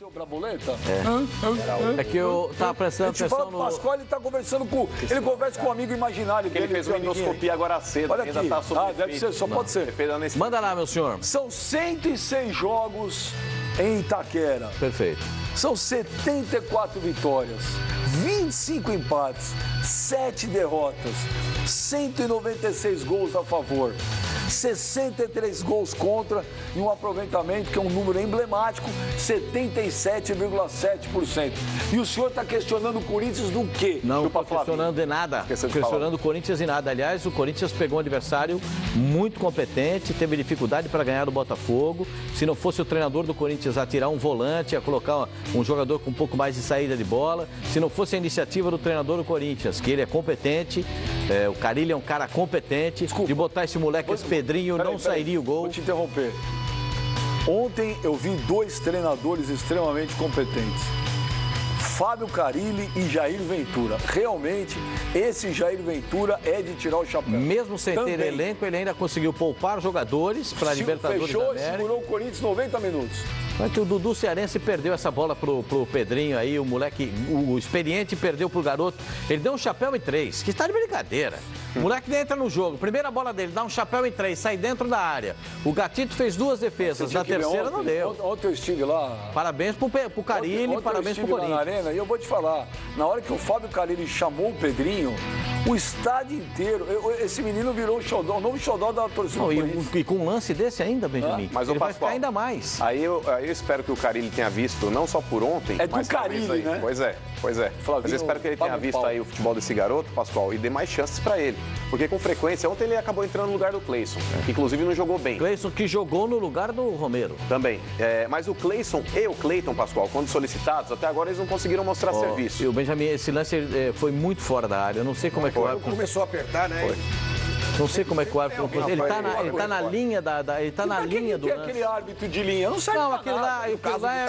Seu Braboleta? É que eu tava prestando atenção no... O Pascoal, ele tá conversando com... Ele conversa com um amigo imaginário dele. Ele fez uma endoscopia agora cedo. Olha aqui. Ainda tá sob deve ser, só pode ser. Manda lá, meu senhor. São 106 jogos em Itaquera. Perfeito. São 74 vitórias, 25 empates, 7 derrotas, 196 gols a favor, 63 gols contra e um aproveitamento que é um número emblemático, 77,7%. E o senhor está questionando o Corinthians do quê? Não estou questionando de nada. Questionando o Corinthians em nada. Aliás, o Corinthians pegou um adversário muito competente, teve dificuldade para ganhar do Botafogo. Se não fosse o treinador do Corinthians a tirar um volante, a colocar um jogador com um pouco mais de saída de bola, se não fosse a iniciativa do treinador do Corinthians, que ele é competente, o Carille é um cara competente, de botar esse moleque, esse Pedrinho, não sairia o gol. Vou te interromper. Ontem eu vi dois treinadores extremamente competentes. Fábio Carille e Jair Ventura. Realmente, esse Jair Ventura é de tirar o chapéu. Mesmo sem ter elenco, ele ainda conseguiu poupar jogadores para a Libertadores da América. Segurou o Corinthians 90 minutos. É que o Dudu Cearense perdeu essa bola pro Pedrinho aí, o moleque, o experiente perdeu pro garoto. Ele deu um chapéu em 3, que está de brincadeira. O moleque entra no jogo, primeira bola dele, dá um chapéu em 3, sai dentro da área. O Gatito fez 2 defesas, na terceira não deu. Ontem eu estive lá. Parabéns pro Carille, parabéns pro Corinthians. Na arena, e eu vou te falar, na hora que o Fábio Carille chamou o Pedrinho, o estádio inteiro, esse menino virou o novo xodó da torcida. E com um lance desse ainda, Benjamin, mas ele vai ficar ainda mais. Aí eu espero que o Carille tenha visto, não só por ontem... É do Carille, né? Pois é. Flavinho, mas eu espero que ele tenha visto aí o futebol desse garoto, Pascoal, e dê mais chances pra ele. Porque com frequência, ontem ele acabou entrando no lugar do Cleison, que inclusive não jogou bem. Cleison que jogou no lugar do Romero. Também. Mas o Cleison e o Cleiton, Pascoal, quando solicitados, até agora eles não conseguiram mostrar serviço. E o Benjamin, esse lance foi muito fora da área. Eu não sei como é que o árbitro... Começou a apertar, né? Foi. Não sei como é que o árbitro... Ele tá na linha ele tá na linha do lance. Aquele árbitro de linha? Eu não sei. Não, aquele lá é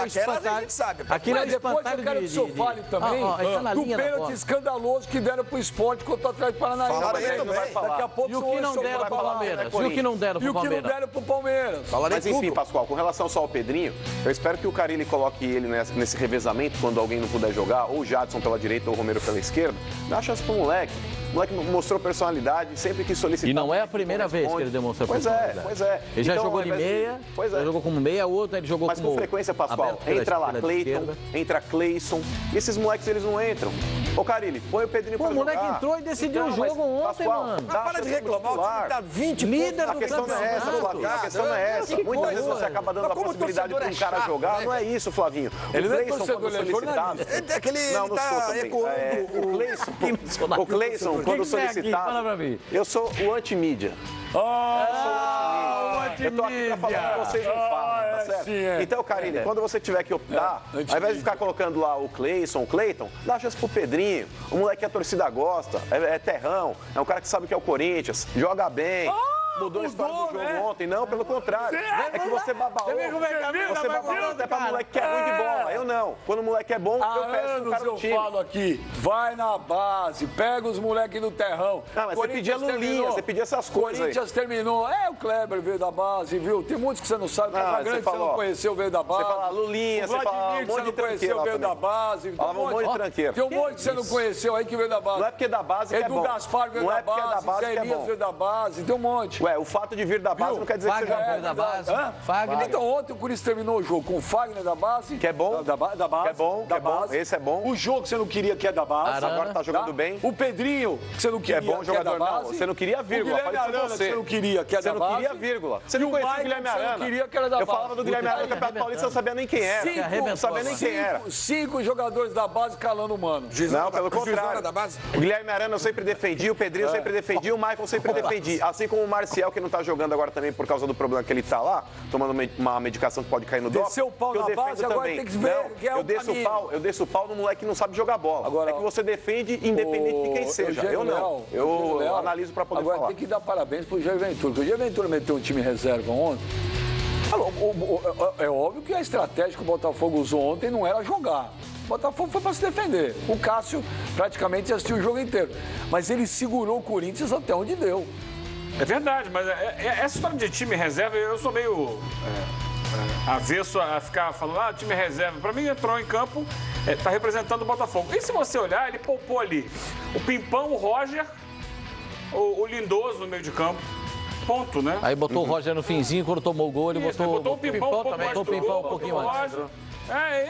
espantalho. Aquele é espantalho eu quero que o senhor fale também do pênalti escandaloso que deram pro Sport contra o Atlético Paranaense. Daqui a pouco e o que não deram pro Palmeiras? E o que não deram pro Palmeiras? E o que não deram pro Palmeiras? Mas enfim, Pascoal, com relação só ao Pedrinho, eu espero que o Carille coloque ele nesse revezamento quando alguém não puder jogar, ou o Jadson pela direita ou o Romero pela esquerda. Dá uma chance pro moleque. O moleque mostrou personalidade, sempre que solicitar. E não é a primeira vez que ele demonstra personalidade. Pois é. Ele já jogou de meia, ele jogou como meia, outro ele jogou como... Mas com frequência, Pascoal, entra lá Cleiton, entra Cleison, e esses moleques eles não entram. Ô, Carille, põe o Pedrinho pra jogar. O moleque entrou e decidiu o jogo ontem, mano. Para de reclamar, o time tá 20 líder do campeonato. A questão não é essa, Flavinho, a questão não é essa. Muitas vezes você acaba dando a possibilidade para um cara jogar, não é isso, Flavinho. Ele não é torcedor, ele é jornalista. É que ele tá ecoando o Cleison, quando solicitado, eu sou o anti-mídia. Eu tô aqui pra falar que vocês não falam, tá certo? Então, Carille, quando você tiver que optar, ao invés de ficar colocando lá o Cleison, o Cleiton, dá a chance pro Pedrinho. O moleque que a torcida gosta, é terrão, é um cara que sabe que é o Corinthians, joga bem. Mudou a história do jogo ontem. Não, pelo contrário. É que você baba ovo. Você baba ovo até pra moleque que é ruim de bola. Eu não. Quando o moleque é bom, eu peço pro cara do time. Eu falo aqui, vai na base, pega os moleques do terrão. Não, mas você pedia Lulinha, você pedia essas coisas aí. Corinthians terminou. O Kleber veio da base, viu? Tem muitos que você não sabe. O Casagrande você não conheceu, veio da base. Você fala Lulinha, você fala um monte de tranqueiro veio da base. Falava um monte de tranqueiro. Tem um monte que você não conheceu aí que veio da base. Não é porque é da base que é bom. Edu Gaspar veio da base, Zé Elias veio da base, tem um monte. Ué, o fato de vir da base não quer dizer que seja bom. Da base. Fagner. Então ontem o Corinthians terminou o jogo com o Fagner da base. Que é bom. Da base. Que é bom, da base. Esse é bom. O jogo que você não queria, que é da base. Arana. Agora tá jogando bem. O Pedrinho, que você não queria, que é bom jogador, da base. não. Você não queria vírgula. O Guilherme Arana, que você não queria, que é da base. Você não queria vírgula. Você não conhecia o Guilherme Arana. Você não queria, que era da base. Eu falava do Guilherme Arana no Campeonato Paulista, eu não sabia nem quem era. Não sabia nem quem era. 5 jogadores da base calando o mano. Não, pelo contrário. O Guilherme Arana eu sempre defendi, o Pedrinho eu sempre defendi, o Michael eu sempre defendi. Assim como o Marcial, que não tá jogando agora também por causa do problema que ele tá lá, tomando uma medicação que pode cair no doping. Desceu o pau na base, agora tem que ver que é o caminho. Eu desço o pau no moleque que não sabe jogar bola. Agora, é que você defende independente de quem seja. Eu não. Eu analiso pra poder falar. Agora tem que dar parabéns pro Jair Ventura, porque o Jair Ventura meteu um time reserva ontem. É óbvio que a estratégia que o Botafogo usou ontem não era jogar. O Botafogo foi para se defender. O Cássio praticamente assistiu o jogo inteiro. Mas ele segurou o Corinthians até onde deu. É verdade, mas essa história de time reserva, eu sou meio avesso a ficar falando, time reserva. Para mim, entrou em campo, está representando o Botafogo. E se você olhar, ele poupou ali o Pimpão, o Roger, o Lindoso no meio de campo. Ponto, né? Aí botou o Roger no finzinho, quando tomou o gol, ele botou o Pimpão também. Botou o Pimpão um pouquinho antes.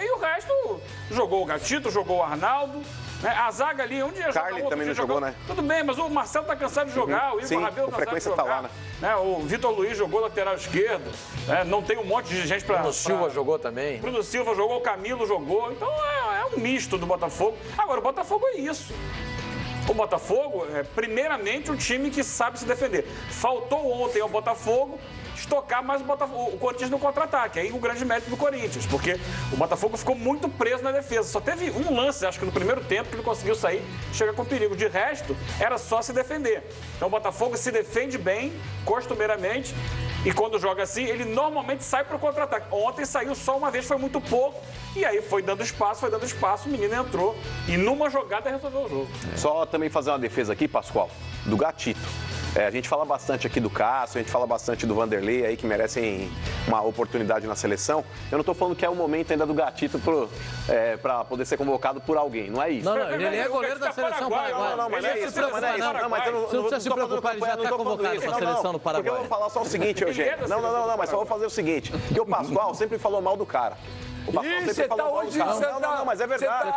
E o resto, jogou o Gatito, jogou o Arnaldo. Né? A zaga ali, onde ia jogar? Carly também não jogou, né? Tudo bem, mas o Marcelo tá cansado de jogar, o Igor Rabelo tá cansado de jogar. Tá lá, né? O Vitor Luiz jogou lateral esquerdo, né? Não tem um monte de gente para... Bruno Silva jogou também. Bruno Silva jogou, o Camilo jogou, então é um misto do Botafogo. Agora, o Botafogo é isso. O Botafogo é, primeiramente, um time que sabe se defender. Faltou ontem ao Botafogo estocar mais o Corinthians no contra-ataque. Aí o grande mérito do Corinthians, porque o Botafogo ficou muito preso na defesa. Só teve um lance, acho que no primeiro tempo, que ele conseguiu sair, chegar com perigo. De resto, era só se defender. Então o Botafogo se defende bem, costumeiramente, e quando joga assim, ele normalmente sai para o contra-ataque. Ontem saiu só uma vez, foi muito pouco, e aí foi dando espaço, o menino entrou, e numa jogada resolveu o jogo. Só também fazer uma defesa aqui, Pascoal, do Gatito. A gente fala bastante aqui do Cássio, a gente fala bastante do Vanderlei aí, que merecem uma oportunidade na seleção. Eu não estou falando que é o momento ainda do Gatito para poder ser convocado por alguém, não é isso. Não, ele é goleiro da seleção paraguaia. Não, mas é isso. Você não precisa se preocupar, ele já está convocado para a seleção no Paraguai. Porque eu vou falar só o seguinte, Eugênio. Não, mas só vou fazer o seguinte, que o Pascoal sempre falou mal do cara. O Pascoal sempre falou mal do cara. Não, mas é verdade.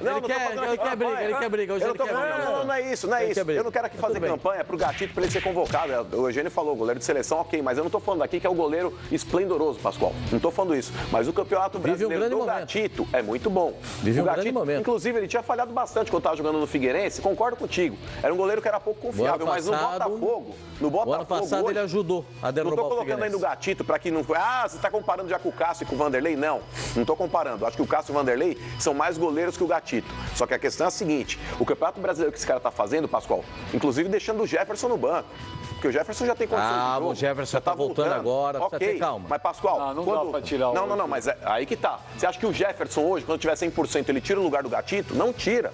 Ele quer briga. Hoje ele quer briga. Não é isso. Eu não quero aqui fazer campanha pro Gatito para ele ser convocado. O Eugênio falou, goleiro de seleção, ok, mas eu não estou falando aqui que é o goleiro esplendoroso, Pascoal. Não estou falando isso. Mas o campeonato brasileiro do Gatito é muito bom. Vive um grande momento. Inclusive, ele tinha falhado bastante quando estava jogando no Figueirense, concordo contigo. Era um goleiro que era pouco confiável, mas no Botafogo... O ano passado ele ajudou a derrubar o Figueirense. Não estou colocando aí no Gatito para que não... você está comparando já com o Cássio e com o Vanderlei? Não estou comparando. Acho que o Cássio e o Vanderlei são mais goleiros que o Gatito. Só que a questão é a seguinte, o campeonato brasileiro que esse cara está fazendo, Pascoal, inclusive deixando o Jefferson no banco. Porque o Jefferson já tem condições de jogo. O Jefferson está voltando agora, precisa ter calma. Mas, Pascoal, não dá pra tirar Não, mas aí que tá. Você acha que o Jefferson hoje, quando tiver 100%, ele tira o lugar do Gatito? Não tira.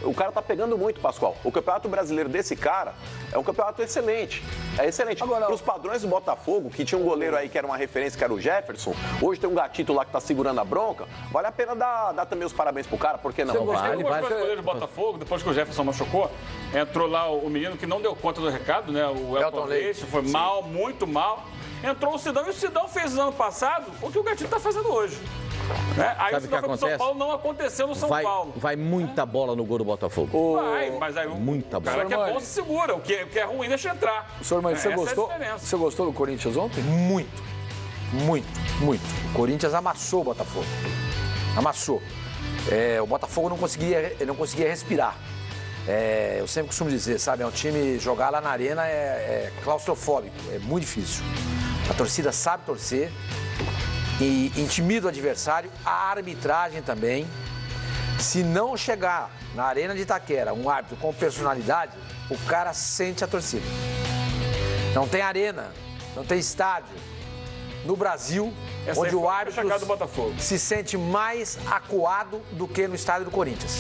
O cara tá pegando muito, Pascoal. O campeonato brasileiro desse cara é um campeonato excelente. É excelente. Agora, os padrões do Botafogo, que tinha um goleiro aí que era uma referência, que era o Jefferson, hoje tem um Gatito lá que tá segurando a bronca, vale a pena dar também os parabéns pro cara, por que não? O goleiro do Botafogo, depois que o Jefferson machucou, entrou lá o menino que não deu conta do recado, né? O Elton Leite, foi mal, muito mal. Entrou o Sidão e o Sidão fez no ano passado o que o Gatito está fazendo hoje. Né? Aí o Sidão foi pro São Paulo, não aconteceu no São Paulo. Vai muita bola no gol do Botafogo. Vai, mas aí muita bola. O cara que é bom se segura, o que é ruim deixa entrar. Senhor, mas você gostou do Corinthians ontem? Muito. O Corinthians amassou o Botafogo. Amassou. O Botafogo não conseguia respirar. Eu sempre costumo dizer, sabe, é um time, jogar lá na arena é claustrofóbico, é muito difícil. A torcida sabe torcer e intimida o adversário, a arbitragem também. Se não chegar na arena de Itaquera um árbitro com personalidade, o cara sente a torcida. Não tem arena, não tem estádio no Brasil onde o árbitro se sente mais acuado do que no estádio do Corinthians.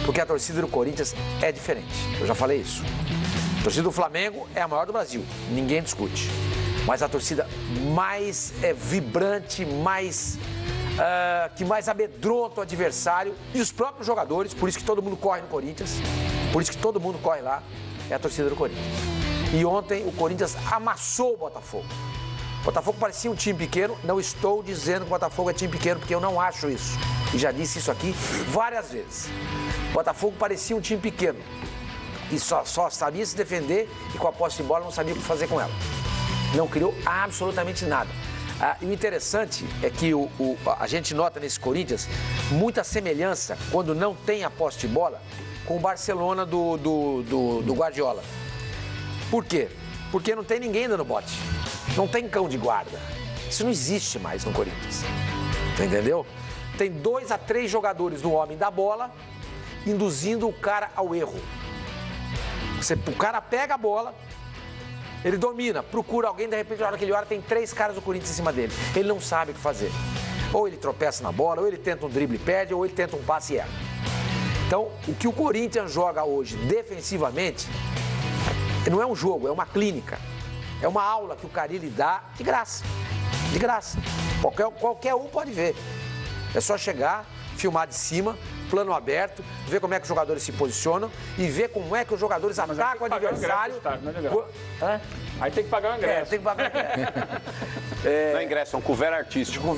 Porque a torcida do Corinthians é diferente. Eu já falei isso. A torcida do Flamengo é a maior do Brasil. Ninguém discute. Mas a torcida mais vibrante, que mais amedronta o adversário e os próprios jogadores, por isso que todo mundo corre no Corinthians, por isso que todo mundo corre lá, é a torcida do Corinthians. E ontem o Corinthians amassou o Botafogo. O Botafogo parecia um time pequeno. Não estou dizendo que o Botafogo é time pequeno, porque eu não acho isso. E já disse isso aqui várias vezes. O Botafogo parecia um time pequeno. E só sabia se defender e com a posse de bola não sabia o que fazer com ela. Não criou absolutamente nada. E o interessante é que a gente nota nesse Corinthians muita semelhança, quando não tem a posse de bola, com o Barcelona do Guardiola. Por quê? Porque não tem ninguém dando bote. Não tem cão de guarda. Isso não existe mais no Corinthians. Entendeu? Tem 2 a 3 jogadores no homem da bola, induzindo o cara ao erro. O cara pega a bola, ele domina, procura alguém, de repente, na hora que ele olha, tem 3 caras do Corinthians em cima dele. Ele não sabe o que fazer. Ou ele tropeça na bola, ou ele tenta um drible e perde, ou ele tenta um passe e erra. Então, o que o Corinthians joga hoje defensivamente não é um jogo, é uma clínica. É uma aula que o Carille dá de graça. De graça. Qualquer um pode ver. É só chegar, filmar de cima, plano aberto, ver como é que os jogadores se posicionam e ver como é que os jogadores atacam o adversário. Aí tem que pagar o ingresso. Tem que pagar o ingresso. Não é ingresso, é um couvert artístico.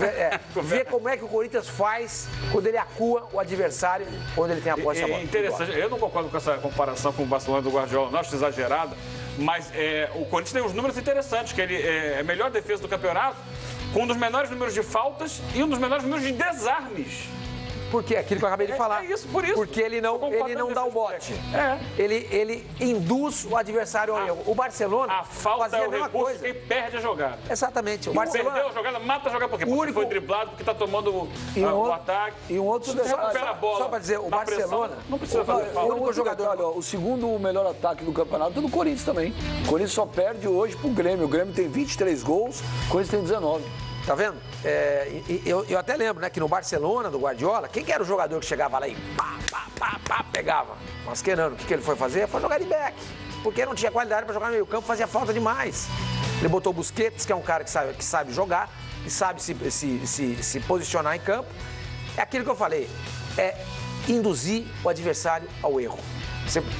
Ver como é que o Corinthians faz quando ele acua o adversário, quando ele tem a posse da bola. Interessante. Eu não concordo com essa comparação com o Barcelona do Guardiola, não acho exagerada, mas o Corinthians tem uns números interessantes, que ele é a melhor defesa do campeonato, com um dos menores números de faltas e um dos menores números de desarmes. Porque é aquilo que eu acabei de falar. É isso, por isso. Porque ele não dá o bote. Ele induz o adversário ao erro. O Barcelona a falta fazia é a o mesma recurso coisa. Quem perde a jogada. Exatamente. O Barcelona perdeu a jogada, mata a jogada por quê? Porque foi driblado, porque está tomando o ataque. E um outro recupera a bola. Só para dizer, o Barcelona pressão, não precisa fazer falta. O único jogador, o segundo melhor ataque do campeonato é do Corinthians também. O Corinthians só perde hoje pro Grêmio. O Grêmio tem 23 gols, o Corinthians tem 19. Tá vendo? Eu até lembro, né, que no Barcelona, do Guardiola, quem que era o jogador que chegava lá e pegava? Mascherano. O que ele foi fazer? Foi jogar de back. Porque não tinha qualidade para jogar no meio campo, fazia falta demais. Ele botou o Busquets, que é um cara que sabe jogar, que sabe se posicionar em campo. É aquilo que eu falei, é induzir o adversário ao erro.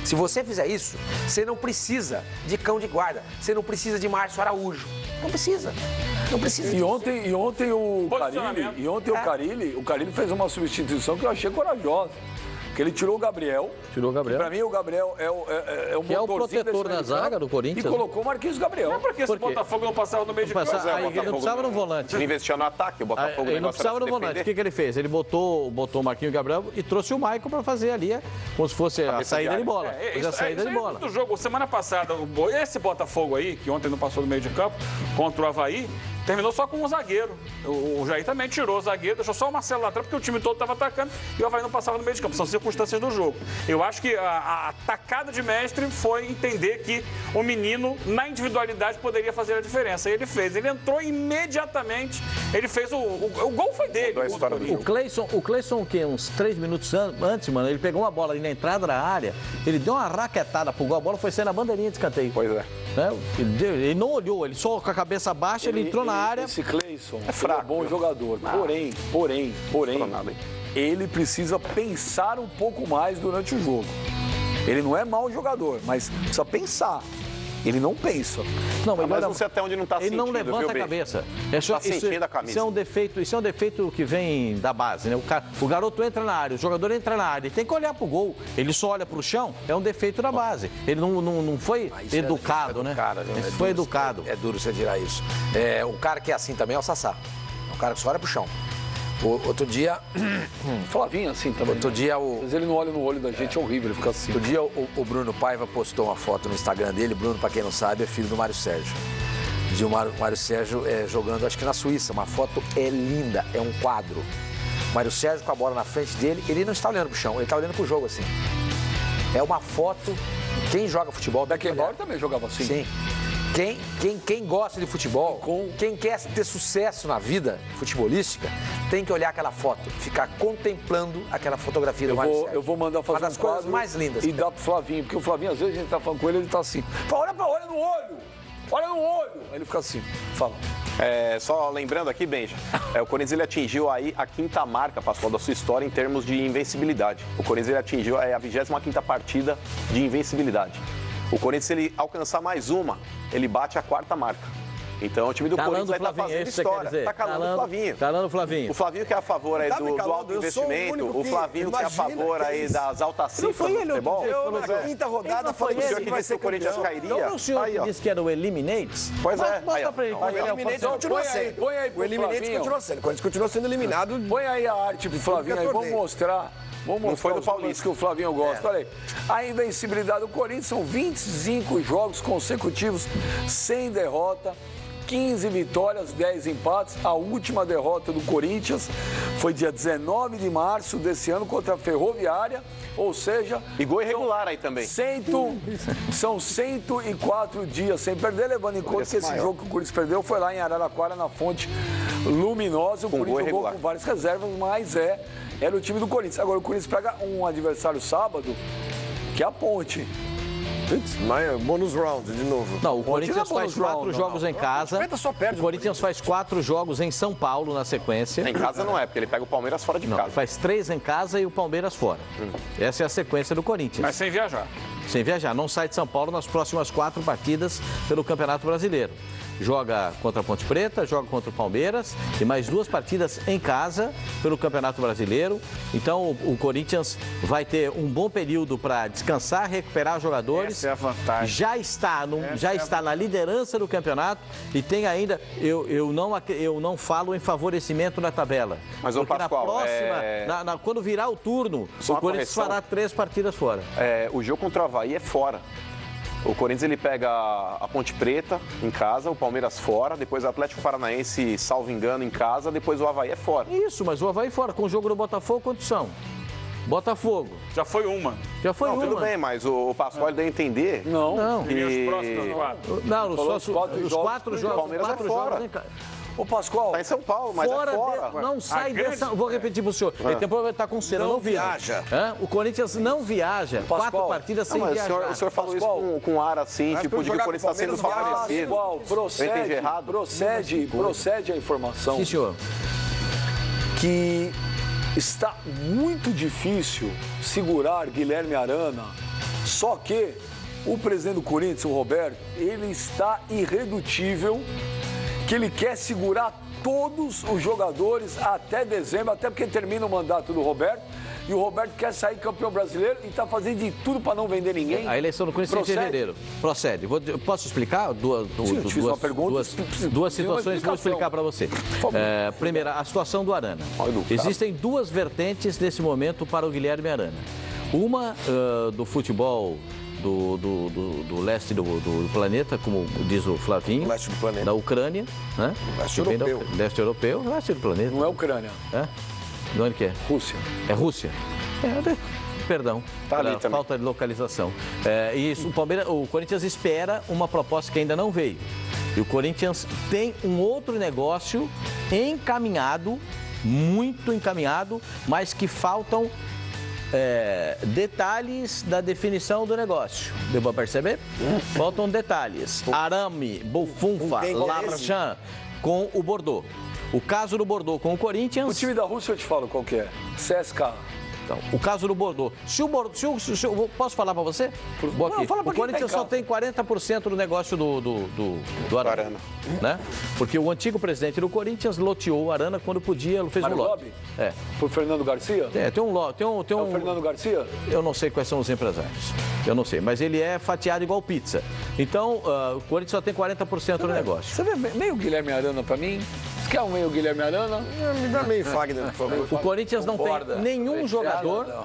Se você fizer isso, você não precisa de cão de guarda, você não precisa de Márcio Araújo. Não precisa. Não precisa. E ontem o Carille fez uma substituição que eu achei corajosa. Que ele tirou o Gabriel. Pra mim, o Gabriel é o que é o protetor da zaga do Corinthians. E colocou o Marquinhos Gabriel. Não é porque esse Botafogo não passava no meio de campo. Ele não precisava no volante. Ele investia no ataque, o Botafogo ele não precisava no volante. O que ele fez? Ele botou o Marquinhos Gabriel e trouxe o Maicon para fazer ali, como se fosse a saída de bola. A saída de bola. Do jogo, semana passada, esse Botafogo aí, que ontem não passou no meio de campo, contra o Avaí, terminou só com um zagueiro. O Jair também tirou o zagueiro, deixou só o Marcelo lá atrás, porque o time todo estava atacando e o Avaí não passava no meio de campo. São circunstâncias do jogo. Eu acho que a tacada de mestre foi entender que o menino, na individualidade, poderia fazer a diferença. E ele fez. Ele entrou imediatamente, ele fez o gol foi dele. O Cleison, o quê? Uns 3 minutos antes, mano, ele pegou uma bola ali na entrada da área, ele deu uma raquetada pro gol, a bola foi sair na bandeirinha de escanteio. Pois é. Ele não olhou, ele só com a cabeça baixa, ele entrou na área. Esse Cleison é fraco, bom jogador. Porém, ele precisa pensar um pouco mais durante o jogo. Ele não é mau jogador, mas precisa pensar. Ele não pensa. Mas não sei até onde não está sentindo. Ele não levanta a cabeça. Está sentindo a camisa. Isso é um defeito que vem da base, né? O garoto entra na área, o jogador entra na área, ele tem que olhar pro gol. Ele só olha pro chão, é um defeito da base. Ele não foi educado, né? Ele foi educado. É duro você tirar isso. Um cara que é assim também é o Sassá. É um cara que só olha pro chão. Outro dia... Flavinho assim também. Outro dia Mas ele não olha no olho da gente, é horrível, ele fica assim. Outro dia o Bruno Paiva postou uma foto no Instagram dele. Bruno, pra quem não sabe, é filho do Mário Sérgio. De o Mário Sérgio jogando, acho que na Suíça. Uma foto linda, é um quadro. O Mário Sérgio com a bola na frente dele, ele não está olhando pro chão, ele está olhando pro jogo assim. É uma foto... Quem joga futebol... Beckenbauer também jogava assim. Sim. Quem gosta de futebol, quem quer ter sucesso na vida futebolística, tem que olhar aquela foto, ficar contemplando aquela fotografia do Mário Sérgio. Eu vou mandar fazer uma das coisas mais lindas. E dar pro Flavinho, porque o Flavinho, às vezes, a gente tá falando com ele, ele tá assim. Fala, olha no olho! Olha no olho! Aí ele fica assim, fala. Só lembrando aqui, Benja, o Corinthians ele atingiu aí a 5ª marca, Pascoal, da sua história em termos de invencibilidade. O Corinthians ele atingiu a 25ª partida de invencibilidade. O Corinthians, se ele alcançar mais uma, ele bate a 4ª marca. Então o time do Corinthians vai estar fazendo história. Está calando o Flavinho. Calando o Flavinho. O Flavinho que é a favor aí do alto investimento. O Flavinho que é a favor aí das altas cifras do futebol. Na quinta rodada foi ele que vai ser o Corinthians cairia. Não, o senhor que disse que era o Eliminates? Pois é. Mostra pra ele. O Eliminates continua sendo. Põe aí pro O Eliminates continua sendo. O Corinthians continua sendo eliminado. Põe aí a arte pro Flavinho aí, vamos mostrar. Não foi do Paulista que o Flavinho gosta. Olha aí. A invencibilidade do Corinthians são 25 jogos consecutivos sem derrota. 15 vitórias, 10 empates. A última derrota do Corinthians foi dia 19 de março desse ano contra a Ferroviária, ou seja... E gol irregular aí também. São 104 dias sem perder, levando em conta que esse jogo que o Corinthians perdeu foi lá em Araraquara, na Fonte Luminosa. O Corinthians jogou com várias reservas, mas era o time do Corinthians. Agora o Corinthians pega um adversário sábado, que é a Ponte. Bônus round, de novo. Não, o Corinthians faz 4 jogos em casa. O Corinthians faz 4 jogos em São Paulo na sequência. Em casa não é, porque ele pega o Palmeiras fora de casa. Faz 3 em casa e o Palmeiras fora. Essa é a sequência do Corinthians. Mas sem viajar. Sem viajar. Não sai de São Paulo nas próximas 4 partidas pelo Campeonato Brasileiro. Joga contra a Ponte Preta, joga contra o Palmeiras e mais 2 partidas em casa pelo Campeonato Brasileiro. Então o Corinthians vai ter um bom período para descansar, recuperar jogadores. Essa é a vantagem. Já está na liderança do campeonato e tem ainda. Eu não falo em favorecimento na tabela. Mas porque Pascoal, na próxima, quando virar o turno, o Corinthians fará 3 partidas fora. O jogo contra o Avaí é fora. O Corinthians ele pega a Ponte Preta em casa, o Palmeiras fora, depois o Atlético Paranaense, salvo engano, em casa, depois o Avaí é fora. Isso, mas o Avaí fora. Com o jogo do Botafogo, quantos são? Botafogo. Já foi uma. Já foi uma. Tudo bem, mas o Pascoal deu a entender. Não. Que... E os próximos 4? Não, os 4 jogos. Palmeiras é fora. Ô, Pascoal. Tá em São Paulo, mas fora é fora. Não sai dessa. Vou repetir pro senhor. Ele tem problema de estar com cera. Não viaja. O Corinthians não viaja. Pascoal. 4 partidas sem viajar. O senhor falou Pascoal. isso com ar assim, tipo, de que o Corinthians está sendo favorecido. Pascoal, procede a informação. Sim, senhor. Que está muito difícil segurar Guilherme Arana, só que o presidente do Corinthians, o Roberto, ele está irredutível, que ele quer segurar todos os jogadores até dezembro, até porque termina o mandato do Roberto, e o Roberto quer sair campeão brasileiro e está fazendo de tudo para não vender ninguém. A eleição do Corinthians é em fevereiro. Procede. Posso explicar? Duas situações, vou explicar para você. Primeira, a situação do Arana. Existem 2 vertentes nesse momento para o Guilherme Arana. Uma do futebol do leste do planeta, como diz o Flavinho. Leste do planeta. Da Ucrânia, né? Leste europeu. Leste europeu, leste do planeta. Não é Ucrânia. De onde que é? Rússia. É Rússia? Perdão, tá ali também. Falta de localização. O Corinthians espera uma proposta que ainda não veio. E o Corinthians tem um outro negócio encaminhado, muito encaminhado, mas que faltam detalhes da definição do negócio. Deu para perceber? Faltam detalhes. Arame, Bofunfa, Larjan com o Bordeaux. O caso do Bordeaux com o Corinthians... O time da Rússia eu te falo qual que é. CSKA. Então, o caso do Bordeaux. Posso falar para você? Não, fala pra o Corinthians só tem 40% do negócio do Arana. Né? Porque o antigo presidente do Corinthians loteou o Arana quando podia, ele fez um lote. Por Fernando Garcia? Tem um lote. É o Fernando Garcia? Eu não sei quais são os empresários. Eu não sei, mas ele é fatiado igual pizza. Então, o Corinthians só tem 40% do negócio. Você vê meio Guilherme Arana para mim? Você quer um meio Guilherme Arana? Me dá meio Fagner, por favor. O Corinthians não tem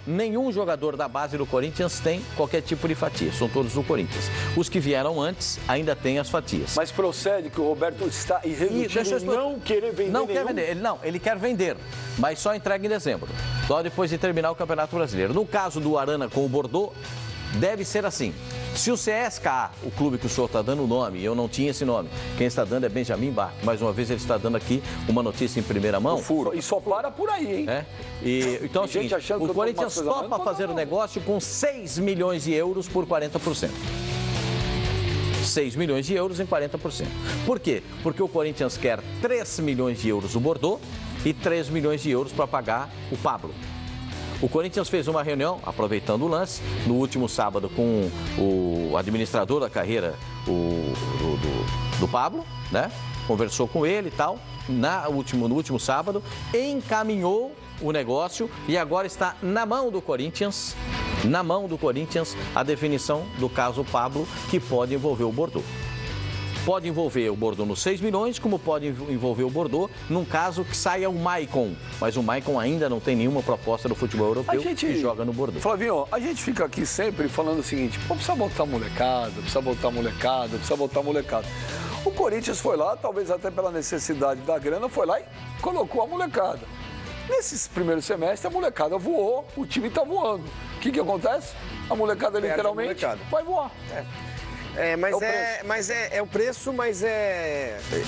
nenhum jogador da base do Corinthians tem qualquer tipo de fatia. São todos do Corinthians. Os que vieram antes ainda têm as fatias. Mas procede que o Roberto está irredutível em não querer vender Não quer vender. Ele quer vender, mas só entrega em dezembro. Só depois de terminar o Campeonato Brasileiro. No caso do Arana com o Bordeaux, deve ser assim. Se o CSKA, o clube que o senhor está dando o nome, eu não tinha esse nome, quem está dando é Benjamin Bach. Mais uma vez ele está dando aqui uma notícia em primeira mão. E só para por aí, hein? Então é o seguinte, o Corinthians topa fazer o negócio com 6 milhões de euros por 40%. 6 milhões de euros em 40%. Por quê? Porque o Corinthians quer 3 milhões de euros o Bordeaux e 3 milhões de euros para pagar o Pablo. O Corinthians fez uma reunião, aproveitando o lance, no último sábado com o administrador da carreira do Pablo, né? Conversou com ele e tal, no último sábado, encaminhou o negócio e agora está na mão do Corinthians, a definição do caso Pablo, que pode envolver o Bordeaux. Pode envolver o Bordeaux nos 6 milhões, como pode envolver o Bordeaux num caso que saia o Maicon. Mas o Maicon ainda não tem nenhuma proposta do futebol europeu que joga no Bordeaux. Flavinho, a gente fica aqui sempre falando o seguinte, precisa botar molecada. O Corinthians foi lá, talvez até pela necessidade da grana, foi lá e colocou a molecada. Nesses primeiros semestres, a molecada voou, o time está voando. O que acontece? A molecada literalmente vai voar. É o preço, mas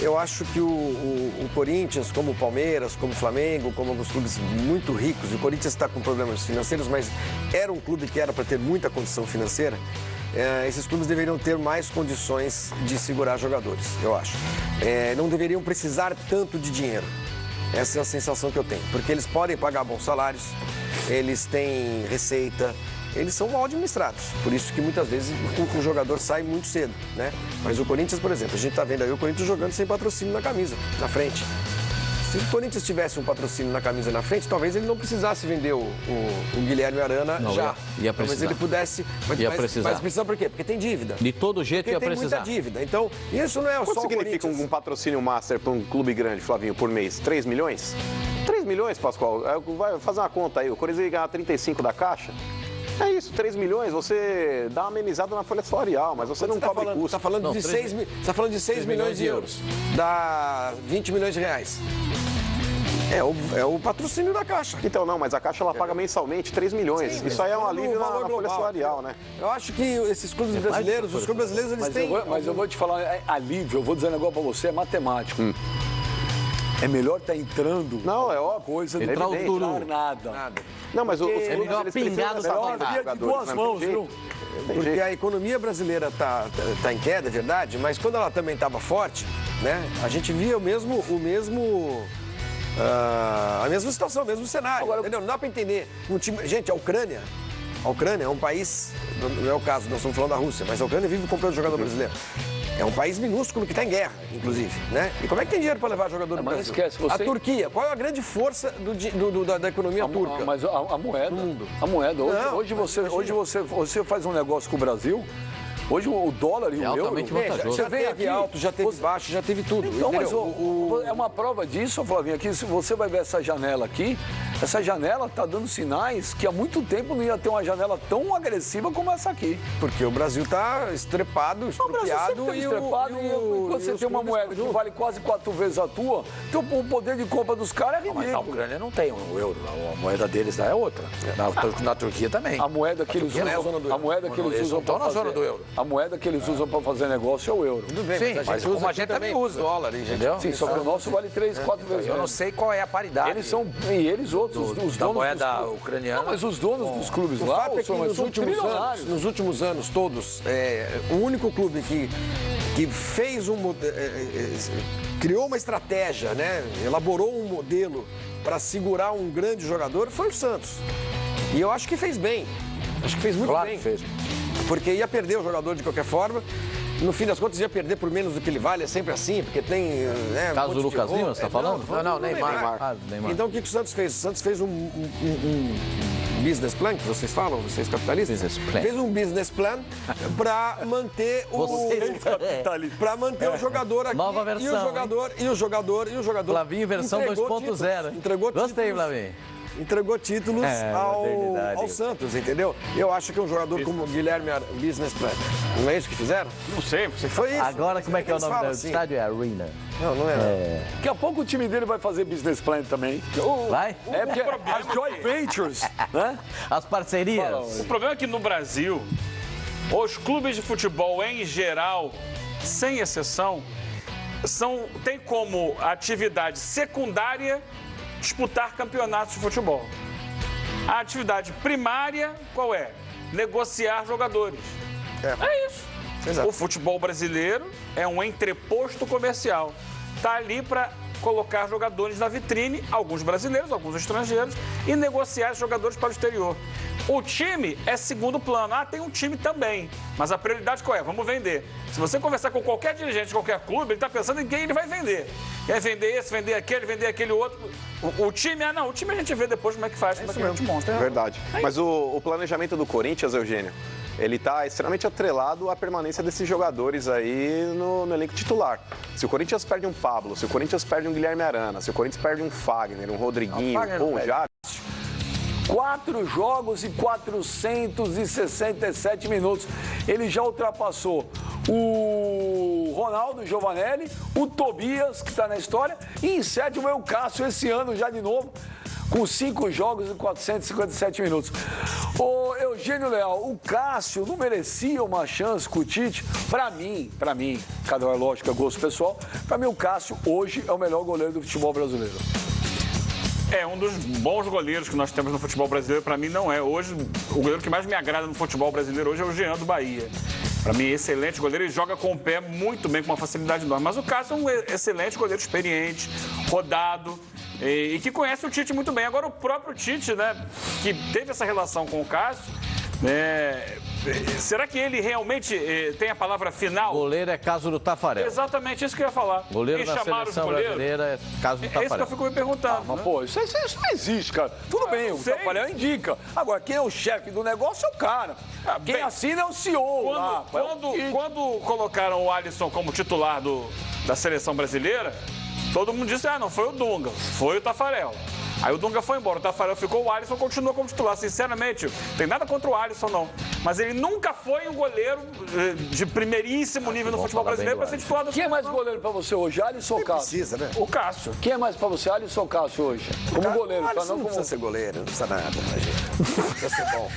eu acho que o Corinthians, como o Palmeiras, como o Flamengo, como alguns clubes muito ricos, e o Corinthians está com problemas financeiros, mas era um clube que era para ter muita condição financeira, esses clubes deveriam ter mais condições de segurar jogadores, eu acho. Não deveriam precisar tanto de dinheiro. Essa é a sensação que eu tenho. Porque eles podem pagar bons salários, eles têm receita, eles são mal administrados. Por isso que muitas vezes o jogador sai muito cedo, né? Mas o Corinthians, por exemplo, a gente está vendo aí o Corinthians jogando sem patrocínio na camisa, na frente. Se o Corinthians tivesse um patrocínio na camisa na frente, talvez ele não precisasse vender o Guilherme Arana já. Ia precisar. Talvez ele pudesse. Mas precisa por quê? Porque tem dívida. De todo jeito ia precisar. Tem muita dívida. Então, isso não é só o Corinthians. Quanto significa um patrocínio master para um clube grande, Flavinho, por mês? 3 milhões? 3 milhões, Pascoal? Vai fazer uma conta aí. O Corinthians ia ganhar 35 da Caixa? É isso, 3 milhões, você dá uma amenizada na folha salarial, mas você não cobra custo. Você está falando, de 6 milhões de euros. Dá 20 milhões de reais. É o patrocínio da Caixa. Então, não, mas a Caixa ela paga mensalmente 3 milhões. Sim, isso aí é um alívio na folha salarial, né? Eu acho que esses clubes brasileiros, os clubes brasileiros, eles têm... Mas eu vou te falar, alívio, eu vou dizer um negócio pra você, é matemático. É melhor estar entrando. Não, é óbvio. Coisa do que não nada. Não, mas os clubes, eles precisam de duas mãos, viu? Porque a economia brasileira tá em queda, é verdade, mas quando ela também estava forte, né? A gente via a mesma situação, o mesmo cenário. Agora, entendeu? Não dá para entender. Gente, a Ucrânia é um país, não é o caso, nós estamos falando da Rússia, mas a Ucrânia vive comprando jogador brasileiro. É um país minúsculo que está em guerra, inclusive, né? E como é que tem dinheiro para levar jogador do Brasil? Esquece, você... A Turquia, qual é a grande força da economia turca? Mas a moeda. No mundo. A moeda. Hoje você faz um negócio com o Brasil. Hoje o dólar e o euro... Já teve alto, já teve baixo, já teve tudo. Então, mas é uma prova disso, Flavinho, aqui, se você vai ver essa janela aqui, essa janela está dando sinais que há muito tempo não ia ter uma janela tão agressiva como essa aqui. Porque o Brasil está estrupiado e quando você tem uma moeda que vale quase 4 vezes a tua, o poder de compra dos caras é ridículo. Mas na Ucrânia não tem o euro, a moeda deles lá é outra. Na Turquia também. A moeda que eles usam estão na zona do euro. A moeda que eles usam para fazer negócio é o euro. Tudo bem, sim, mas como a gente também usa. Dólar, entendeu? Sim, só que o nosso vale 3, 4 vezes. Eu não sei qual é a paridade. Eles outros, os da donos moeda ucraniana. Não, mas os donos dos clubes lá, nos últimos anos todos, o único clube que fez criou uma estratégia, né? Elaborou um modelo para segurar um grande jogador foi o Santos. E eu acho que fez bem. Acho que fez muito bem. Que fez. Porque ia perder o jogador de qualquer forma. No fim das contas, ia perder por menos do que ele vale. É sempre assim, porque tem... Caso do Lucas Lima, você está falando? Não, Neymar. Então, o que o Santos fez? O Santos fez um business plan, que vocês falam, vocês capitalistas? Business plan. Fez um business plan para manter para manter o jogador aqui. Nova versão. E o jogador. Flavinho, versão 2.0. Entregou Gostei, títulos. Flavinho. Entregou títulos ao Santos, entendeu? Eu acho que um jogador como o Guilherme Business Plan. Não é isso que fizeram? Não sei, você foi isso. Agora, como é que é o nome do estádio? É Arena. Não é. Daqui a pouco o time dele vai fazer business plan também. Vai? É porque as joint ventures, né? As parcerias. O problema é que no Brasil, os clubes de futebol em geral, sem exceção, tem como atividade secundária disputar campeonatos de futebol. A atividade primária, qual é? Negociar jogadores. É isso. Exato. O futebol brasileiro é um entreposto comercial. Está ali para colocar jogadores na vitrine, alguns brasileiros, alguns estrangeiros, e negociar esses jogadores para o exterior. O time é segundo plano. Tem um time também, mas a prioridade qual é? Vamos vender. Se você conversar com qualquer dirigente de qualquer clube, ele está pensando em quem ele vai vender. Quer vender esse, vender aquele outro. O time, o time a gente vê depois como é que faz, como é que a gente monta. Verdade. Mas o planejamento do Corinthians, Eugênio, ele está extremamente atrelado à permanência desses jogadores aí no elenco titular. Se o Corinthians perde um Pablo, se o Corinthians perde um Guilherme Arana, se o Corinthians perde um Fagner, um Rodriguinho, um Jadson... 4 jogos e 467 minutos. Ele já ultrapassou o Ronaldo Giovanelli, o Tobias, que está na história, e em sétimo é o Cássio, esse ano já de novo, com 5 jogos e 457 minutos. Ô Eugênio Leal, o Cássio não merecia uma chance com o Tite? Pra mim, cada um é lógico, é gosto pessoal, pra mim o Cássio hoje é o melhor goleiro do futebol brasileiro. É um dos bons goleiros que nós temos no futebol brasileiro. Para mim, não é. Hoje, o goleiro que mais me agrada no futebol brasileiro hoje é o Jean do Bahia. Para mim, excelente goleiro. Ele joga com o pé muito bem, com uma facilidade enorme. Mas o Cássio é um excelente goleiro, experiente, rodado e que conhece o Tite muito bem. Agora, o próprio Tite, né, que teve essa relação com o Cássio, será que ele realmente tem a palavra final? Goleiro é caso do Tafarel. Exatamente, isso que eu ia falar. Goleiro da seleção brasileira é caso do Tafarel. É isso que eu fico me perguntando. Mas, pô, isso não existe, cara. Tudo bem, o Tafarel indica. Agora, quem é o chefe do negócio é o cara. Quem assina é o CEO lá. Quando colocaram o Alisson como titular da seleção brasileira, todo mundo disse, não foi o Dunga, foi o Tafarel. Aí o Dunga foi embora, o Tafarel ficou, o Alisson continua como titular. Sinceramente, não tem nada contra o Alisson, não. Mas ele nunca foi um goleiro de primeiríssimo nível no futebol brasileiro para ser titular do Quem é mais goleiro para você hoje, Alisson ou Cássio? Precisa, né? O Cássio. Quem é mais para você, Alisson ou Cássio hoje? Como goleiro, Alisson não não como... precisa ser goleiro, não precisa nada, imagina. Não precisa ser bom.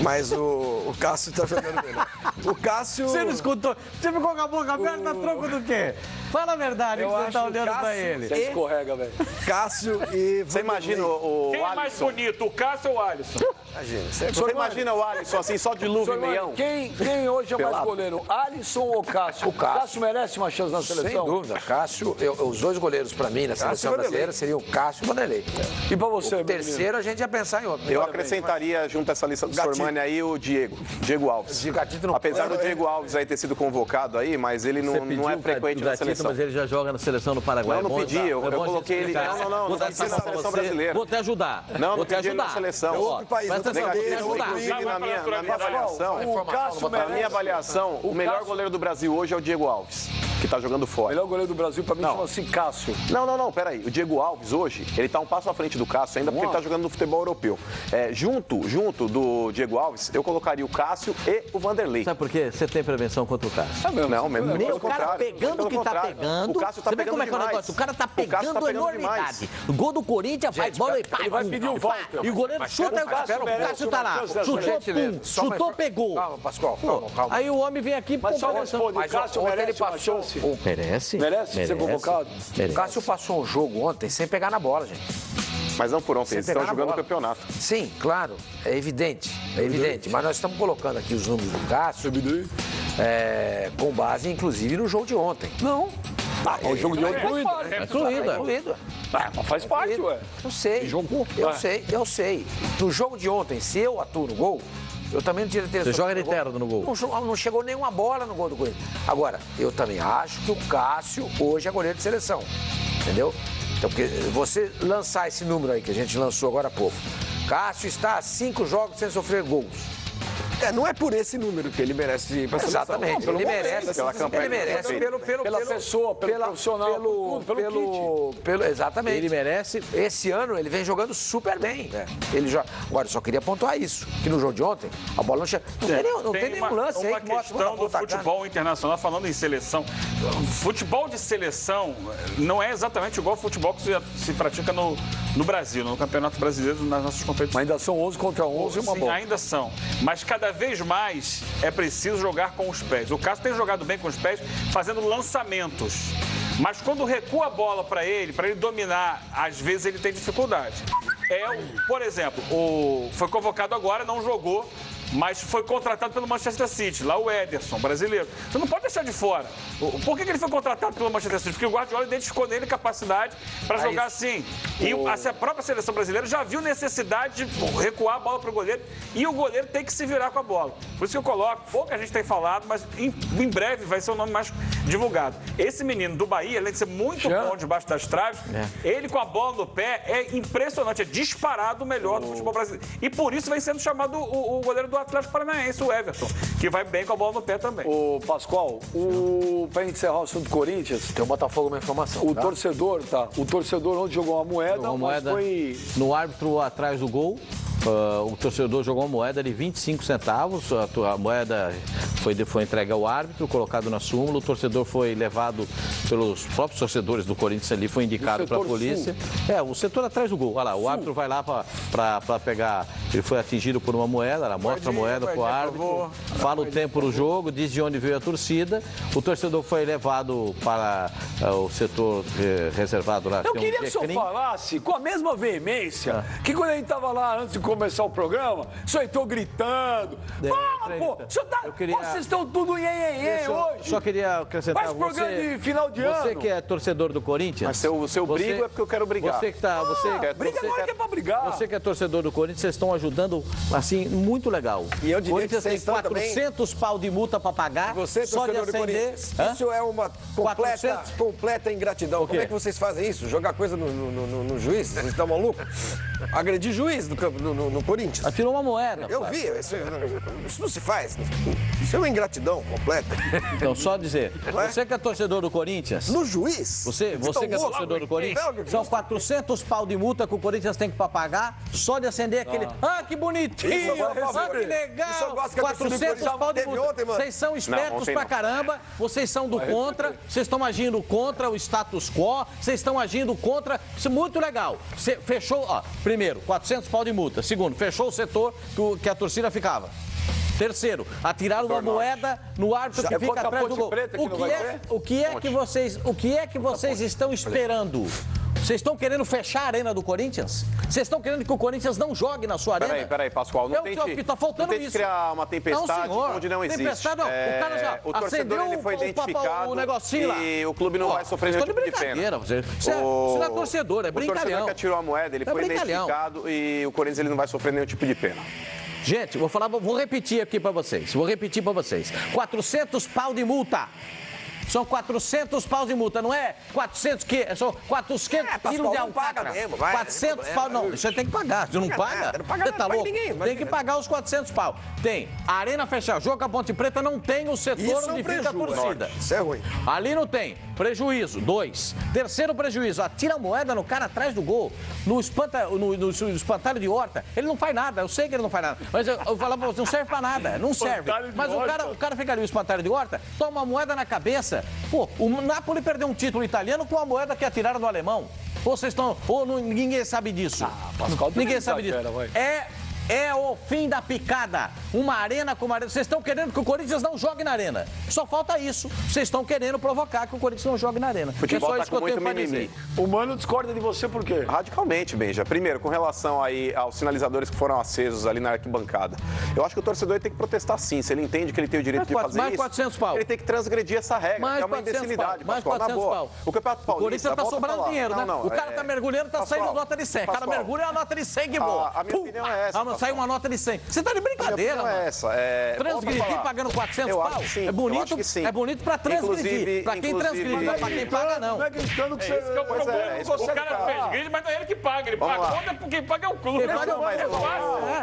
Mas o Cássio tá jogando melhor. O Cássio... Você não escutou? Você ficou com a boca aberta, troco do quê? Fala a verdade que você tá olhando pra ele. Você escorrega, velho. Cássio e... Você imagina o Quem é mais Alisson? bonito, o Cássio ou o Alisson? Imagina. Você imagina o Alisson assim, só de luva e meião? Quem hoje é mais Pelado. goleiro, Alisson ou Cássio? O Cássio merece uma chance na seleção? Sem dúvida. Cássio, os dois goleiros para mim na seleção brasileira seriam Cássio e Vanderlei. E para você, O terceiro a gente ia pensar em outro. Eu acrescentaria junto a essa lista do Sormani aí o Diego Alves. Apesar do Diego Alves aí ter sido convado aí, mas ele não é frequente na seleção. Mas ele já joga na seleção do Paraguai. Não pedi, eu coloquei ele. Não pedi na seleção brasileira. Vou te ajudar. Não vou te pedi ele na ajudar. seleção. Outro país, Presta atenção, vou te ajudar. Inclusive, na minha avaliação, o Cássio merece. o melhor goleiro do Brasil hoje é o Diego Alves, que tá jogando O fora. melhor goleiro do Brasil, para mim, chama-se Cássio. Não, peraí. O Diego Alves hoje, ele tá um passo à frente do Cássio ainda porque ele tá jogando no futebol europeu. Junto do Diego Alves, eu colocaria o Cássio e o Vanderlei. Sabe por quê? Você tem prevenção contra o Cássio. Não, mesmo Nem pelo o cara contrário. pegando o que tá pegando. O Cássio tá Você vê pegando como é que é o demais. negócio? O cara tá O Cássio pegando enormidade. O gol do Corinthians, faz bola e pá. ele vai pedir o Walter. E o goleiro chuta, o Cássio tá lá. Chutou, pegou. Calma, Pascoal, calma. Aí o homem vem aqui... Mas só responde, o Cássio merece uma chance? Merece. Merece ser convocado? O Cássio passou um jogo ontem sem pegar na bola, gente. Mas não por ontem, eles estão pegar na jogando o bola. campeonato. Sim, claro, é evidente. Mas nós estamos colocando aqui os números do Cássio com base, inclusive, no jogo de ontem. Não. O jogo de ontem É incluído. mas faz parte, ué. Eu sei, eu sei. No jogo de ontem, se eu atuo no gol, eu também não tirei... Você joga de terno no gol. Não chegou nenhuma bola no gol do Corinthians. Agora, eu também acho que o Cássio hoje é goleiro de seleção. Entendeu? Então, porque você lançar esse número aí que a gente lançou agora há pouco. Cássio está a 5 jogos sem sofrer gols. Não é por esse número que ele merece ir pra seleção. Exatamente, ele merece pela campanha ele merece Pela pessoa, pelo profissional, pelo exatamente. Ele merece. Esse ano ele vem jogando super bem. Ele joga. Agora, eu só queria pontuar isso, que no jogo de ontem, a bola não chega. Não tem nenhum lance aí uma que mostra questão do futebol internacional, falando em seleção. Futebol de seleção não é exatamente igual ao futebol que se pratica no Brasil, no Campeonato Brasileiro, nas nossas competições. Mas ainda são 11 contra 11 e uma Sim, bola. ainda são. Mas cada vez mais é preciso jogar com os pés. O Cássio tem jogado bem com os pés, fazendo lançamentos. Mas quando recua a bola para ele dominar, às vezes ele tem dificuldade. Por exemplo, foi convocado agora, não jogou, mas foi contratado pelo Manchester City, lá o Ederson, brasileiro. Você não pode deixar de fora. Por que ele foi contratado pelo Manchester City? Porque o Guardiola identificou nele capacidade para jogar assim. E a própria seleção brasileira já viu necessidade de recuar a bola para o goleiro e o goleiro tem que se virar com a bola. Por isso que eu coloco, pouco a gente tem falado, mas em breve vai ser o nome mais divulgado. Esse menino do Bahia, além de ser muito bom debaixo das traves, ele com a bola no pé é impressionante, é disparado o melhor do futebol brasileiro. E por isso vem sendo chamado o goleiro do Atlético Paranaense, o Everton, que vai bem com a bola no pé também. Ô, Pascoal, pra encerrar o assunto do Corinthians, Tem o Botafogo uma informação. o torcedor ontem jogou uma moeda, mas foi... No árbitro atrás do gol, o torcedor jogou uma moeda de 25 centavos, a moeda foi entregue ao árbitro, colocado na súmula, o torcedor foi levado pelos próprios torcedores do Corinthians ali, foi indicado para a polícia. O setor atrás do gol, olha lá, o árbitro vai lá para pegar, ele foi atingido por uma moeda, ela mostra a moeda para o árbitro, fala o tempo do jogo, diz de onde veio a torcida, o torcedor foi levado para o setor reservado lá. Eu queria que o senhor falasse com a mesma veemência que quando a gente estava lá antes de começar o programa, o senhor entrou gritando. Fala, pô! Vocês estão tudo iê hoje. Só queria acrescentar. Faz programa de final de ano. Você que é torcedor do Corinthians. Mas se eu brigo é porque eu quero brigar. Você que tá. Briga agora que é pra brigar. Você que é torcedor do Corinthians, vocês estão ajudando, assim, muito legal. E eu diria o Corinthians que tem 400 pau de multa para pagar. Você, só de acender. Isso é uma completa ingratidão. Como é que vocês fazem isso? Jogar coisa no juiz? Vocês estão malucos? Agredir juiz no Corinthians. Atirou uma moeda. Eu vi. Isso não se faz. Isso é uma ingratidão completa. Então, só dizer, você que é torcedor do Corinthians... No juiz? Você que é torcedor do Corinthians, são 400 pau de multa que o Corinthians tem que pagar só de acender aquele... que bonitinho! Que legal! 400 pau de multa. Vocês são espertos pra caramba, vocês são do contra, vocês estão agindo contra o status quo, vocês estão agindo contra... Isso é muito legal. Você fechou, primeiro, 400 pau de multa. Segundo, fechou o setor que a torcida ficava. Terceiro, atiraram uma moeda no árbitro que fica atrás do gol. O que é que vocês estão esperando? Vocês estão querendo fechar a arena do Corinthians? Vocês estão querendo que o Corinthians não jogue na sua arena? Peraí, Pascoal. Não tá faltando isso. Criar uma tempestade onde não existe. Tempestade não. O cara já o torcedor ele foi identificado o negocinho lá. E o clube não vai sofrer nenhum tipo de pena. Você não é torcedor, é brincalhão. O torcedor que atirou a moeda, ele foi identificado e o Corinthians ele não vai sofrer nenhum tipo de pena. Gente, vou repetir aqui pra vocês. 400 pau de multa. São 400 paus de multa, não é 400 que são 400 quilos de alcatra. 400 pau, não, você tem que pagar. Você não paga? Você tá louco? Tem que pagar os 400 pau. Tem a arena fechada, jogo com a Ponte Preta não tem o setor onde fica a torcida. Isso é ruim. Ali não tem. Prejuízo, 2. Terceiro prejuízo, atira a moeda no cara atrás do gol, no espantalho de horta. Ele não faz nada, eu sei que ele não faz nada. Mas eu falo pra você, não serve pra nada, não serve. Mas o cara fica ali, o espantalho de horta, toma uma moeda na cabeça. Pô, o Napoli perdeu um título italiano com a moeda que atiraram no alemão. Ou vocês estão. Ninguém sabe disso. Pascoal, ninguém sabe disso. É o fim da picada. Uma arena como a arena. Vocês estão querendo que o Corinthians não jogue na arena. Só falta isso. Vocês estão querendo provocar que o Corinthians não jogue na arena. É só isso que eu tenho pra dizer. O Mano discorda de você por quê? Radicalmente, Benja. Primeiro, com relação aí aos sinalizadores que foram acesos ali na arquibancada. Eu acho que o torcedor tem que protestar sim. Se ele entende que ele tem o direito de fazer mais isso, 400 pau. Ele tem que transgredir essa regra. Mais é uma 400 imbecilidade, pau. Mais Pascoal, 400 na boa. pau. O Campeonato Paulista... O Corinthians tá sobrando dinheiro, né? O cara tá mergulhando, tá saindo nota de 100. O cara mergulha, é a nota de 100 que voa. A minha opinião é essa. Sai uma nota de 100. Você tá de brincadeira, mano. É essa. Transgredir pagando 400 eu pau? Acho que sim. É bonito, eu acho que sim. É bonito pra transgredir. Pra quem transgride, não é pra quem paga, não. Não é gritando que você... Esse que é o problema. O cara transgride, mas não é ele que paga. Ele paga conta porque quem paga é o clube.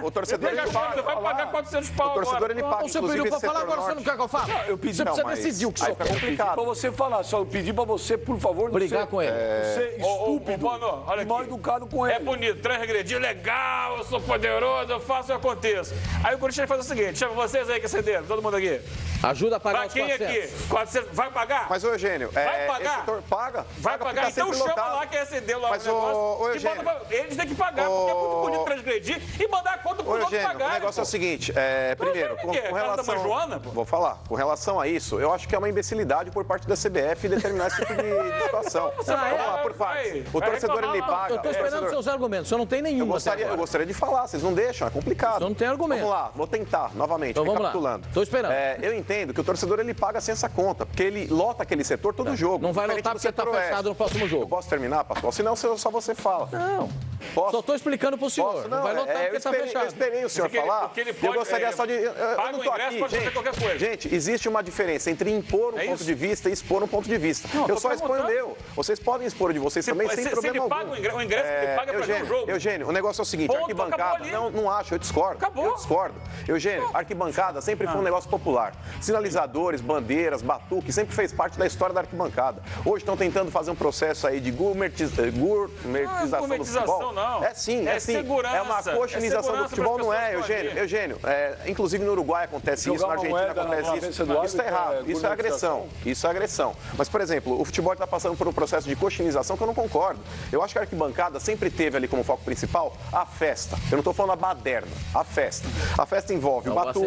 O torcedor ele paga. Vai pagar 400 pau. O torcedor ele paga. Você pediu pra falar, agora você não quer que eu fale? Eu pedi. Você precisa decidir o que você quer. É complicado. Pra você falar, só eu pedi pra você, por favor, brigar com ele. Ser estúpido Mano, olha e mal educado com ele. É bonito, transgredir, legal, eu sou poderoso, eu faço e aconteço. Aí o Corinthians faz o seguinte, chama vocês aí que acenderam, todo mundo aqui. Ajuda a pagar os 400. Pra quem aqui? 400, vai pagar? Mas, ô Eugênio, vai pagar? Paga. Vai pagar, então chama lá quem acendeu lá o negócio. Eles têm que pagar, porque é muito bonito transgredir e mandar a conta pros outros pagarem. O negócio é o seguinte, primeiro, com relação... Joana, vou falar, com relação a isso, eu acho que é uma imbecilidade por parte da CBF determinar esse tipo de situação. Vamos lá, por partes. O torcedor, ele paga... Eu tô esperando seus argumentos, eu não tenho nenhum. Eu gostaria de falar, vocês não deixam, é complicado. Eu não tenho argumento. Vamos lá, vou tentar, novamente, então, recapitulando. Tô esperando. Eu entendo que o torcedor, ele paga sem essa conta, porque ele lota aquele setor todo jogo. Não vai lotar porque tá fechado no próximo jogo. Eu posso terminar, Pascoal? Senão só você fala. Não. Posso? Só tô explicando pro senhor. Posso? Não vai lotar porque tá fechado. Eu esperei o senhor falar. Eu gostaria só de... Eu não tô aqui, gente, existe uma diferença entre impor um ponto de vista e expor um ponto de vista. Eu só exponho o meu. Vocês podem expor o de vocês também sem problema algum. O ingresso que paga pra ver o jogo. Eugênio, o negócio é o seguinte, arquibancada... Não acho, eu discordo. Eu discordo. Eugênio, arquibancada sempre foi um negócio popular. Sinalizadores, bandeiras, batuque, sempre fez parte da história da arquibancada. Hoje estão tentando fazer um processo aí de gourmetização do futebol. Não. É sim. Segurança. É uma coxinização do futebol, não é, Eugênio? Inclusive no Uruguai acontece isso, na Argentina acontece isso. Isso está errado. Isso é agressão. Isso é agressão. Mas, por exemplo, o futebol está passando por um processo de coxinização que eu não concordo. Eu acho que a arquibancada sempre teve ali como foco principal a festa. Eu não estou falando a baderna, a festa. A festa envolve batuque,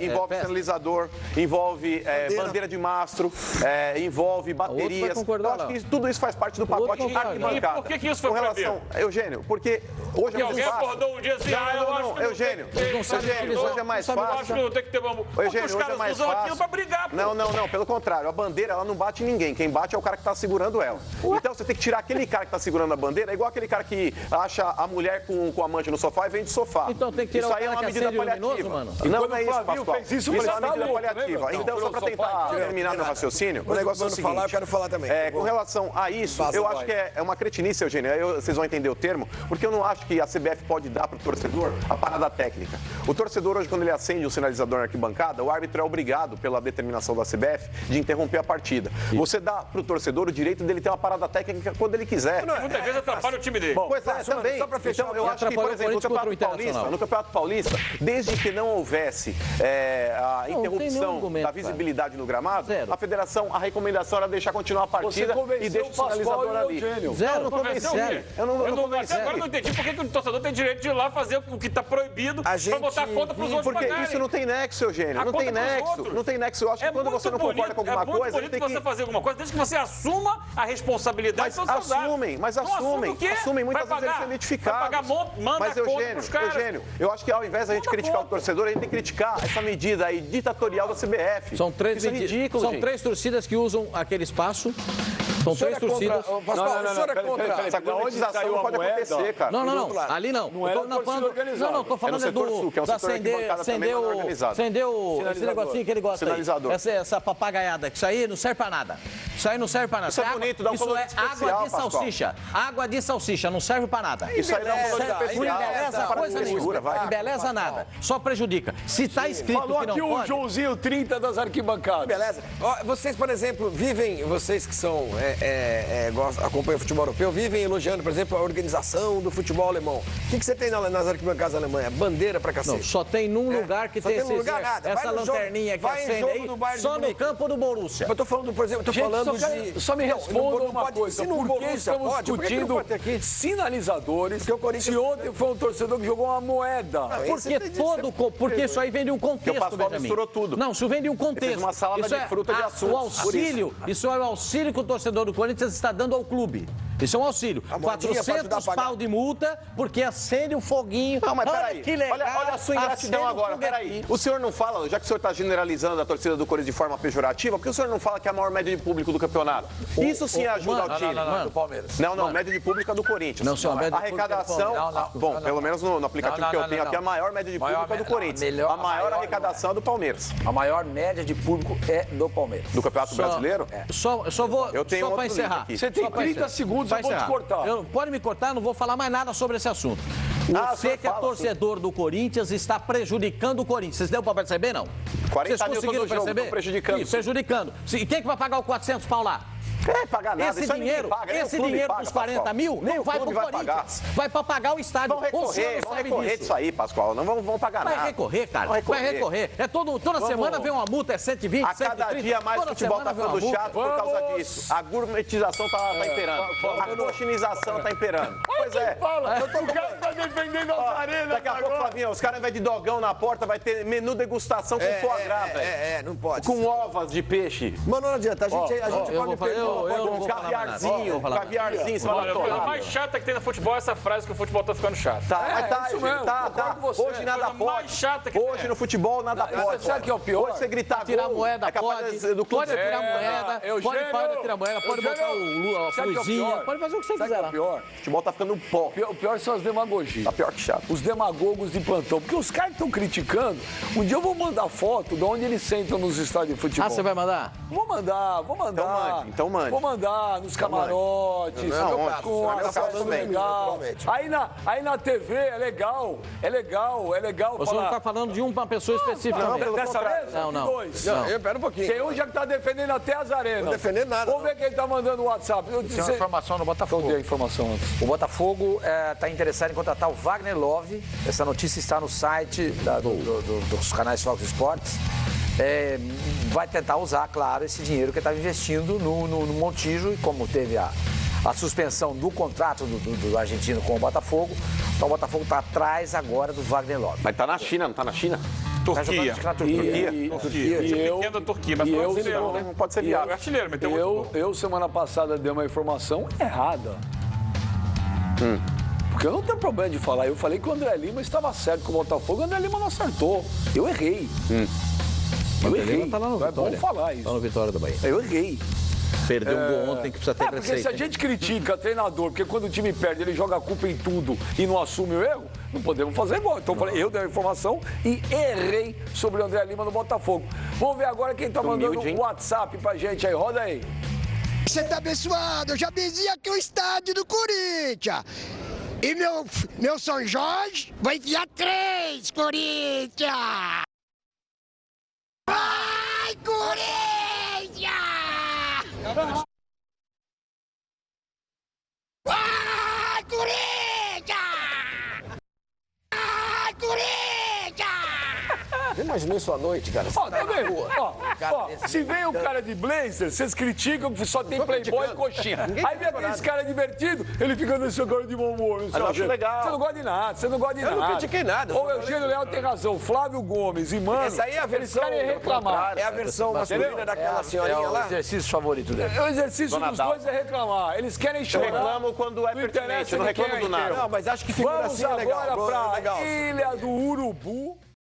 envolve sinalizador, envolve bandeira de mastro, envolve baterias. Eu acho que tudo isso faz parte do pacote arquibancada. E por que isso foi proibido? Eugênio, porque hoje é mais fácil. Alguém acordou um dia assim, Eugênio, hoje é mais fácil. Eu acho que não tem que ter bambu. Eugênio, os caras usam aquilo pra brigar, pô. Não, pelo contrário. A bandeira, ela não bate ninguém. Quem bate é o cara que tá segurando ela. Então você tem que tirar aquele cara que tá segurando a bandeira, é igual aquele cara que acha a mulher com a amante no sofá e vende sofá. Então tem que tirar isso aí é uma medida paliativa. Não é isso, Pascoal. Isso é uma medida paliativa. Então, só pra tentar terminar meu raciocínio, o negócio é o seguinte. Eu quero falar também. Com relação a isso, eu acho que é uma cretinice, Eugênio. Vocês vão entender o termo, porque eu não acho que a CBF pode dar pro torcedor a parada técnica. O torcedor hoje, quando ele acende o sinalizador na arquibancada, o árbitro é obrigado, pela determinação da CBF, de interromper a partida. Você dá pro torcedor o direito dele ter uma parada técnica quando ele quiser. Muitas vezes atrapalha o time dele. Pois é, também. Então, eu acho que, por exemplo, no Campeonato Paulista, desde que não houvesse a interrupção da visibilidade no gramado, a federação, a recomendação era deixar continuar a partida e deixar o sinalizador ali. Zero, não convenceu. Eu não convenci. Agora eu não entendi por que o torcedor tem direito de ir lá fazer o que está proibido para botar a conta para os outros pagarem. Porque isso não tem nexo, Eugênio. Não tem nexo. Eu acho que quando você não concorda com alguma coisa, ele tem que... você fazer alguma coisa, desde que você assuma a responsabilidade. Mas assumem. Muitas vezes eles são identificados. Mas, Eugênio, eu acho que ao invés da gente criticar o torcedor, a gente tem que criticar essa medida aí ditatorial da CBF. São três torcidas que usam aquele espaço. São três torcidas. Essa concretização não pode acontecer, cara. Não. Ali não. Não, estou falando da acendeu esse negocinho que ele gosta aí. Essa papagaiada, que isso aí não serve pra nada. Isso aí não serve pra nada. Isso é bonito, dá um valor especial, água de salsicha. Água de salsicha, não serve pra nada. Isso aí dá um valor especial. Não embeleza coisa nenhuma. Não embeleza nada. Só prejudica. Se tá escrito que não pode... Falou aqui o Joãozinho 30 das arquibancadas. Beleza. Vocês, por exemplo, vocês que são... acompanham o futebol europeu, vivem elogiando, por exemplo, a organização do futebol alemão. O que você tem nas arquibancadas alemãs? Bandeira pra cacete? Não, só tem num lugar que tem essa lanterninha que acende aí, só no campo do Borussia. Eu tô falando, por exemplo, só me responda uma coisa. Por que estamos discutindo sinalizadores se ontem foi um torcedor que jogou uma moeda? Porque isso aí vem de um contexto, Benjamin. Misturou tudo. Não, isso vem de um contexto. Uma salada de fruta de assuntos. Isso é o auxílio que o torcedor do Corinthians está dando ao clube. Isso é um auxílio. 400 pau de multa porque acende um foguinho. Não, mas peraí. Que legal. Olha a sua ingratidão agora. Peraí. O senhor não fala, já que o senhor está generalizando a torcida do Corinthians de forma pejorativa, por que o senhor não fala que é a maior média de público do campeonato? Isso sim ajuda ao time. Não, do Palmeiras. Não, média de público é do Corinthians. Não, senhor, a arrecadação. Bom, pelo menos no aplicativo que eu tenho aqui, a maior média de público é do Corinthians. A maior arrecadação é do Palmeiras. A maior média de público é do Palmeiras. Do Campeonato Brasileiro? Só vou. Só para encerrar. Você tem 30 segundos, eu vou te cortar. Pode me cortar, não vou falar mais nada sobre esse assunto. Você que é torcedor do Corinthians está prejudicando o Corinthians. Vocês deu para perceber, não? 40 mil todo jogo, estão prejudicando. Sim, prejudicando. E quem que vai pagar os 400 pau lá? É pagar nada. Esse dinheiro dos 40 mil não vai para o Corinthians. Vai para pagar o estádio. Vão recorrer disso aí, Pascoal. Não vão pagar nada. Vai recorrer, cara. Vai recorrer. Toda semana vem uma multa, é 120, a cada dia mais o futebol está ficando chato por causa disso. A gourmetização está imperando. A coxinização está imperando. Pois é. O cara está defendendo a arenas. Daqui a pouco, Flavinho, os caras, ao invés de dogão na porta, vai ter menu degustação com foie gras, velho. Não pode. Com ovas de peixe. Mas não adianta. A gente pode perder. Eu não vou caviarzinho, A mais chata que tem no futebol é essa frase que o futebol tá ficando chato. Tá. Hoje nada pode. Hoje no futebol nada pode. Sabe o que é o pior? Hoje você gritar tirar moeda, pode tirar moeda, pode tirar moeda, pode botar a luzinha, pode fazer o que você quiser lá. O futebol tá ficando pó. O pior são as demagogias. Tá pior que chato. Os demagogos de plantão. Porque os caras estão criticando. Um dia eu vou mandar foto de onde eles sentam nos estádios de futebol. Você vai mandar? Vou mandar. Então mande. Vou mandar nos camarotes, com acesso legal. Aí na TV é legal. Você não está falando de uma pessoa específica. Dessa vez? Não. Dois. Espera um pouquinho. Tem um já que está defendendo até as arenas. Não defendendo nada. Vamos ver quem está mandando o WhatsApp. Tem uma informação no Botafogo. Cadê a informação antes? O Botafogo está interessado em contratar o Wagner Love. Essa notícia está no site dos canais Fox Sports. Vai tentar usar, claro, esse dinheiro que estava investindo no Montijo. E como teve a suspensão do contrato do argentino com o Botafogo, então o Botafogo está atrás agora do Wagner Love. Mas tá na China, não tá na China? Turquia. Turquia, mas não pode ser viável. Artilheiro, meteu muito. Eu, semana passada, dei uma informação errada. Porque eu não tenho problema de falar. Eu falei que o André Lima estava certo com o Botafogo, o André Lima não acertou. Eu errei. Eu errei. Tá lá no é bom Vitória. falar isso. Tá no Vitória da Bahia. Eu errei. Perdeu um gol ontem que precisa ter porque receita. se a gente critica treinador, porque quando o time perde, ele joga a culpa em tudo e não assume o erro, não podemos fazer igual. Então eu falei, eu dei a informação e errei sobre o André Lima no Botafogo. Vamos ver agora quem tá mandando o WhatsApp pra gente aí. Roda aí. Você tá abençoado, eu já benzi aqui o estádio do Corinthians. E meu São Jorge vai enfiar 3, Corinthians! Vai, Corinthians! Vai, Corinthians! Vai, Corinthians! Eu imaginei isso à noite, cara. Ó, tá vendo? Ó, se vem o cara de blazer, vocês criticam que só tem playboy e coxinha. Aí vem aquele cara divertido, ele fica nesse cara de bom humor. Eu acho legal. Você não gosta de nada, Eu não critiquei nada. Ou o Eugênio Leal tem razão, Flávio Gomes e Mano, Essa aí é a versão, eles querem reclamar. É a versão masculina daquela senhorinha É o lá. exercício favorito dele. O exercício dos dois é reclamar. Eles querem chorar. Eu reclamo quando é pertinente, eu não reclamo do nada. Não, mas acho que figura Vamos assim é legal. agora pra legal. Ilha do Urubu.